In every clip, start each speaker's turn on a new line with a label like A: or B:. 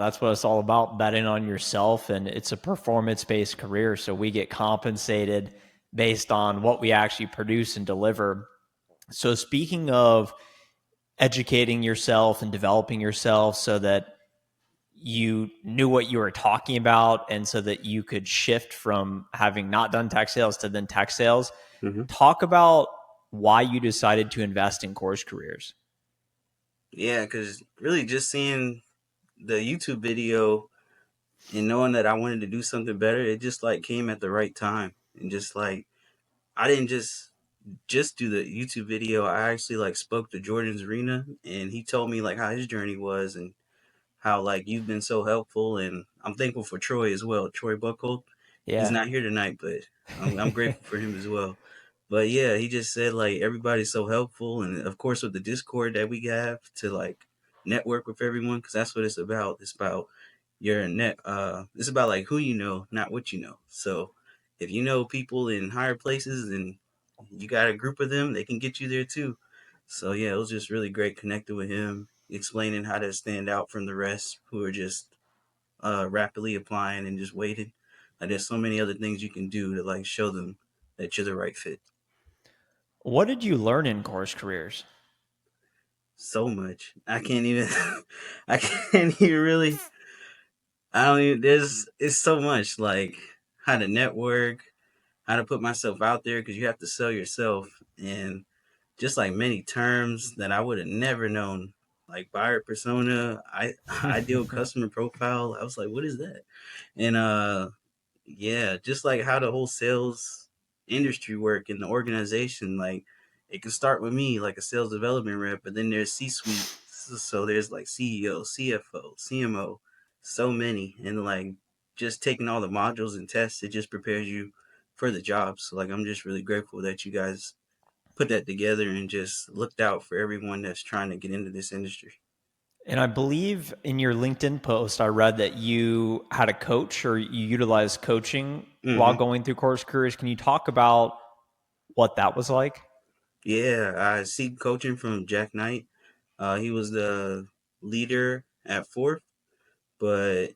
A: That's what it's all about, betting on yourself. And it's a performance-based career. So we get compensated based on what we actually produce and deliver. So speaking of educating yourself and developing yourself so that you knew what you were talking about and so that you could shift from having not done tech sales to then tech sales,
B: Hmm.
A: talk about why you decided to invest in Course Careers.
B: Yeah, because really just seeing the YouTube video and knowing that I wanted to do something better, it just like came at the right time. And just like I didn't just do the YouTube video. I actually like spoke to Jordan's Arena, and he told me like how his journey was and how like you've been so helpful. And I'm thankful for Troy as well. Troy Buckhold. He's
A: Yeah.
B: not here tonight, but I'm grateful for him as well. But yeah, he just said like everybody's so helpful, and of course with the Discord that we have to like network with everyone, because that's what it's about. It's about your net. It's about like who you know, not what you know. So if you know people in higher places and you got a group of them, they can get you there too. So yeah, it was just really great connecting with him, explaining how to stand out from the rest who are just rapidly applying and just waiting. Like there's so many other things you can do to like show them that you're the right fit.
A: What did you learn in Course Careers?
B: So much. I can't even I can't even really I don't even there's it's so much like how to network, how to put myself out there because you have to sell yourself and just like many terms that I would have never known. Like buyer persona, ideal customer profile. I was like, what is that? And yeah, just like how the whole sales industry work in the organization, like it can start with me, like a sales development rep, but then there's C-suite, so there's like CEO, CFO, CMO, so many, and like just taking all the modules and tests, it just prepares you for the job. So like I'm just really grateful that you guys put that together and just looked out for everyone that's trying to get into this industry.
A: And I believe in your LinkedIn post, I read that you had a coach or you utilized coaching while
B: Hmm.
A: going through Course Careers. Can you talk about what that was like?
B: Yeah, I see coaching from Jack Knight. He was the leader at fourth, but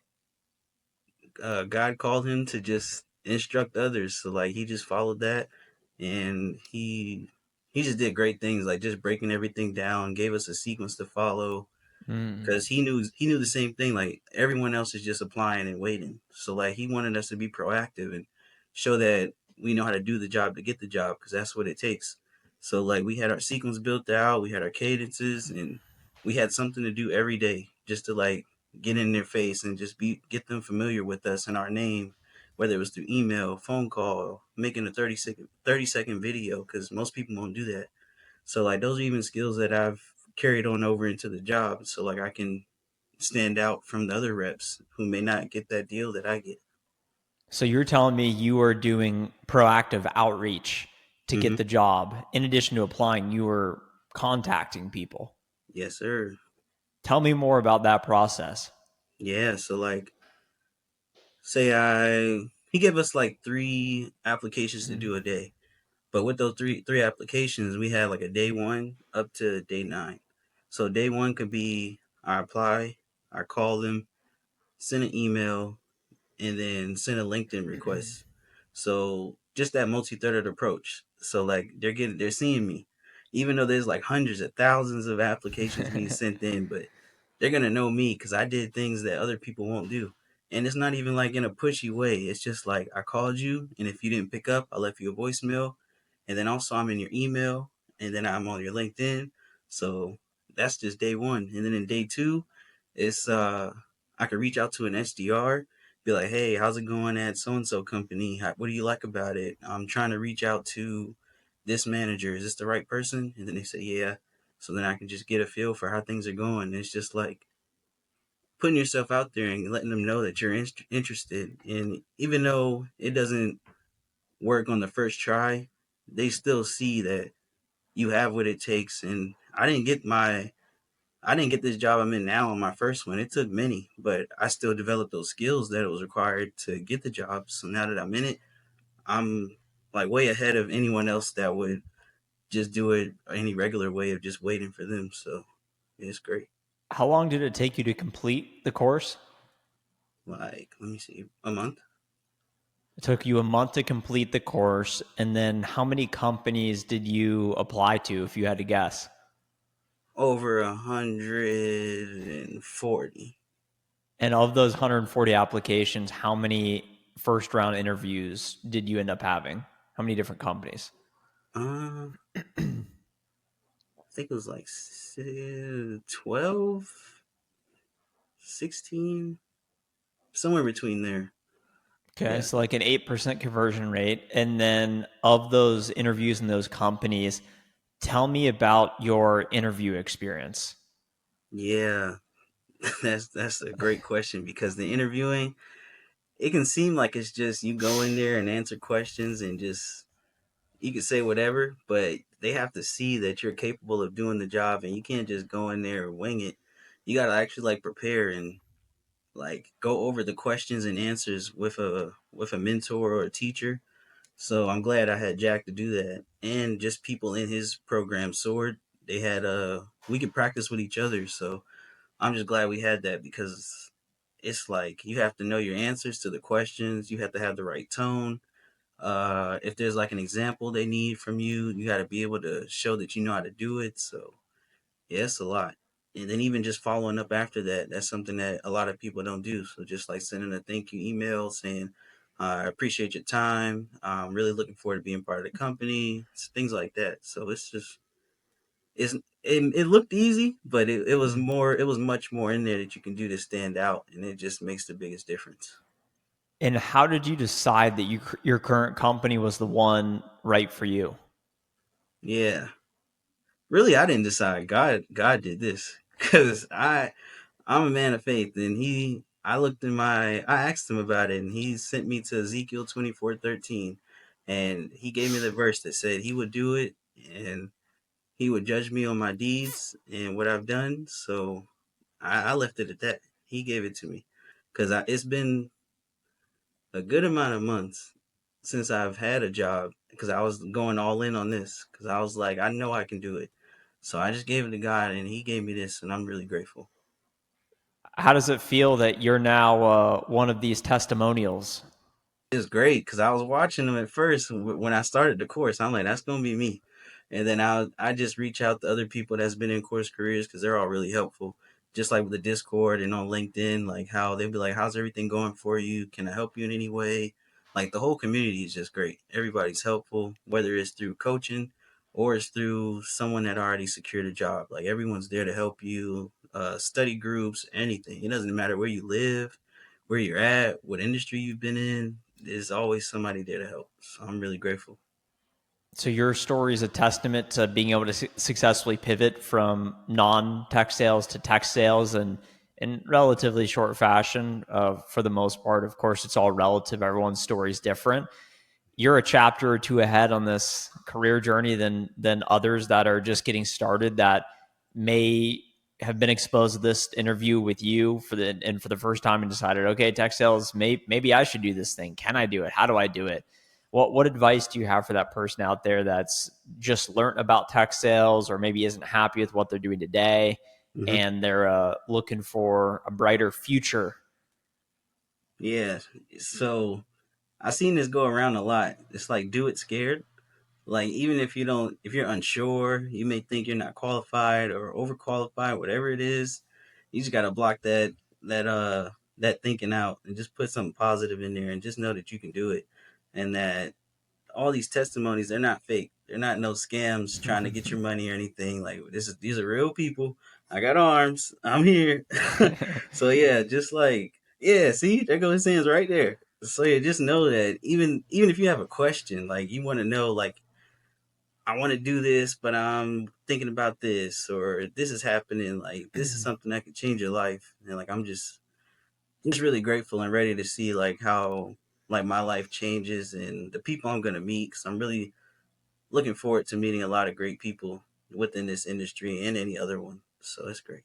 B: God called him to just instruct others. So like he just followed that, and he just did great things, like just breaking everything down, gave us a sequence to follow,
A: Mm.
B: because he knew the same thing. Like everyone else is just applying and waiting. So like he wanted us to be proactive and show that we know how to do the job to get the job, because that's what it takes. So like we had our sequence built out, we had our cadences, and we had something to do every day just to like get in their face and just be get them familiar with us and our name, whether it was through email, phone call, making a 30-second video, because most people won't do that. So like those are even skills that I've carried on over into the job. So like I can stand out from the other reps who may not get that deal that I get.
A: So you're telling me you are doing proactive outreach to
B: Hmm.
A: get the job. In addition to applying, you were contacting people.
B: Yes, sir.
A: Tell me more about that process.
B: Yeah. So like, say he gave us like three applications to
A: Mm.
B: do a day, but with those three applications, we had like a day one up to day nine. So day one could be I apply, I call them, send an email, and then send a LinkedIn request. So just that multi-threaded approach. So like they're seeing me, even though there's like hundreds of thousands of applications being sent in, but they're gonna know me because I did things that other people won't do. And it's not even like in a pushy way. It's just like I called you, and if you didn't pick up, I left you a voicemail, and then also I'm in your email, and then I'm on your LinkedIn. So that's just day one, and then in day two, it's I could reach out to an SDR, be like, hey, how's it going at so and so company? What do you like about it? I'm trying to reach out to this manager. Is this the right person? And then they say, yeah. So then I can just get a feel for how things are going. It's just like putting yourself out there and letting them know that you're interested. And even though it doesn't work on the first try, they still see that you have what it takes. And I didn't get this job I'm in now on my first one. It took many, but I still developed those skills that it was required to get the job. So now that I'm in it, I'm like way ahead of anyone else that would just do it any regular way of just waiting for them. So it's great.
A: How long did it take you to complete the course?
B: like, let me see, a month.
A: It took you a month to complete the course. And then how many companies did you apply to, if you had to guess?
B: Over 140.
A: And of those 140 applications, how many first round interviews did you end up having? How many different companies?
B: I think it was like 12, 16, somewhere between there.
A: Okay,
B: Yeah.
A: so like an 8% conversion rate. And then of those interviews in those companies, tell me about your interview experience.
B: Yeah. That's a great question because the interviewing, it can seem like it's just you go in there and answer questions and just you can say whatever, but they have to see that you're capable of doing the job and you can't just go in there and wing it. You got to actually like prepare and like go over the questions and answers with a mentor or a teacher. So I'm glad I had Jack to do that, and just people in his program, Sword. They had we could practice with each other. So I'm just glad we had that because it's like you have to know your answers to the questions. You have to have the right tone. If there's like an example they need from you, you got to be able to show that you know how to do it. So yeah, it's a lot. And then even just following up after that, that's something that a lot of people don't do. So just like sending a thank you email saying, I appreciate your time. I'm really looking forward to being part of the company. Things like that. So it's just it's it looked easy, but it was
A: Mhm.
B: more, it was much more in there that you can do to stand out, and it just makes the biggest difference.
A: And how did you decide that your current company was the one right for you?
B: Yeah. Really, I didn't decide. God did this because I'm a man of faith, and I looked in my, I asked him about it, and he sent me to Ezekiel 24:13, and he gave me the verse that said he would do it, and he would judge me on my deeds and what I've done. So I left it at that. He gave it to me because it's been a good amount of months since I've had a job because I was going all in on this because I was like, I know I can do it. So I just gave it to God, and He gave me this, and I'm really grateful.
A: How does it feel that you're now one of these testimonials?
B: It's great because I was watching them at first when I started the course. I'm like, that's gonna be me, and then I just reach out to other people that's been in course careers because they're all really helpful. Just like with the Discord and on LinkedIn, like how they'd be like, "How's everything going for you? Can I help you in any way?" Like the whole community is just great. Everybody's helpful, whether it's through coaching or it's through someone that already secured a job. Like everyone's there to help you. Study groups, anything. It doesn't matter where you live, where you're at, what industry you've been in, there's always somebody there to help. So I'm really grateful.
A: So your story is a testament to being able to successfully pivot from non-tech sales to tech sales and in relatively short fashion. For the most part, of course, it's all relative. Everyone's story is different. You're a chapter or two ahead on this career journey than others that are just getting started that may have been exposed to this interview with you for the first time and decided, okay, tech sales, maybe I should do this thing. Can I do it? How do I do it? What advice do you have for that person out there that's just learned about tech sales or maybe isn't happy with what they're doing today
B: Hmm.
A: and they're looking for a brighter future?
B: Yeah. So I've seen this go around a lot. It's like do it scared. Like even if you don't, if you're unsure, you may think you're not qualified or overqualified, whatever it is. You just gotta block that that thinking out and just put something positive in there and just know that you can do it, and that all these testimonies, they're not fake. They're not no scams trying to get your money or anything. Like these are real people. I got arms. I'm here. So yeah, just like yeah, see, there goes his hands right there. So yeah, just know that even if you have a question, like you want to know, like I want to do this, but I'm thinking about this, or this is happening. Like this is something that could change your life, and like I'm just really grateful and ready to see like how like my life changes and the people I'm gonna meet. Cause I'm really looking forward to meeting a lot of great people within this industry and any other one. So it's great.